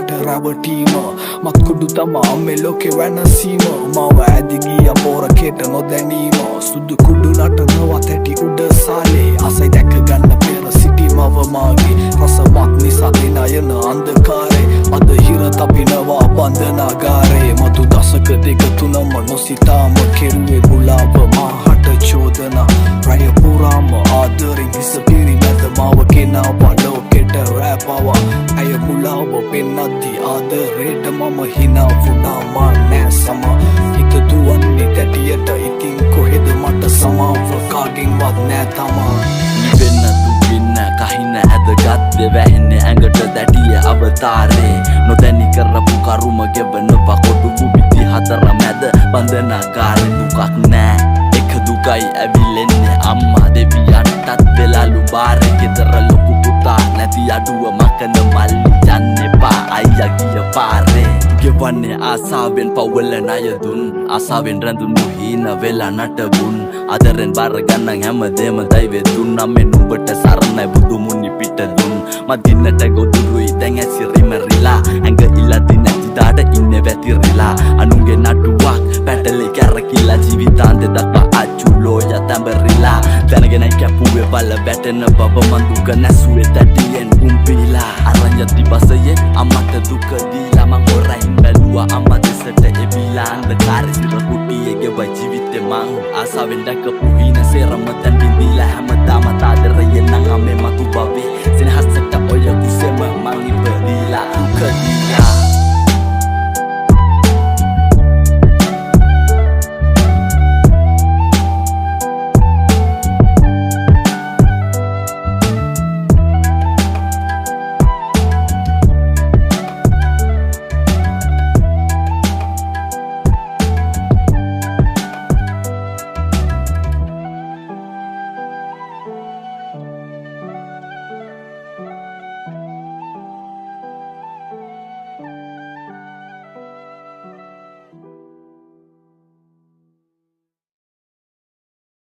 මට රැවටීම මත්කුඩු තමා මේ ලෝකෙ වෙනසීම මව ඇදිගිය පෝරකෙට නොදැනීම සුදු කුඩු නටනවත් ඇටි උඩ සාලේ අසයි දැක ගන්න පෙර සිටි මව මාගේ රසමත් නිසා දිනයන අන්ධකාරේ අද හිර තපිනවා බන්ධනාගාරේ මතු දසක දෙක තුනම නොසිතාම කෙරුවේ මුලාව මාහට චෝදනා රැය පුරාම ආදරෙන් හිස පිරිමැද මාව කෙනාවා ලෝකෙට රැපවා ඇය මුලාව පෙන්නද්දී ආදරේට මම හිනා වුණා මා නෑ සම හිත දුවන්නේ දැටියට ඉතින් කොහෙද මට සමාව කාගෙන්වත් නෑ තමා ඉවෙන්න දුකින්න කහින ඇදගත්තේ වැහෙන්නේ ඇඟට දැටිය අවතාරේ නොදැනි කරපු කරුම ගෙවනවා කොටුපු පිටි හතර මැද බන්ධනාගාරේ දුකක් නෑ එක දුකයි ඇවිලෙන්නේ අම්මා දෙවියන්ටත් වෙලාලු බාරේ ගෙදර ලොකු පුතා නැති අඩුව මකන මල්ලි යන්න එපා අයියා ගිය පාරේ ගෙවන්නේ ආසාවෙන් පවුල ණය දුන් ආසාවෙන් රැඳුණු හීන වෙලා නටබුන් ආදරෙන් බාර ගන්න හැමදේම දෛවේ දුන්නා මේ නුඹට සරණයි බුදු මුනි පිට දුන් මදින්නට ගොදුරුයි දැන් ඇසිරිමරිලා ඇඟ ඉලදි නැති දාඩ ඉන්නේ වැතිරිලා අනුන්ගේ නටුවක් පැටලි කැරකිලා ජීවිතාන්තේ දක්වා අචුලෝය තැඹරිලා දැනගෙන කැපුවේ බල බැටෙන බබ මන් දුක නැසුවේ තැටියෙන් උම්පිලා අරන් යති බසයේ අම්මට දුක දීලා මං හොරයින් බැලුවා අම්මා දෙසට එවිලා අන්ධකාරේ සිර කුටියේ ගෙවයි ජීවිතේ මං ආසාවෙන් දැකපු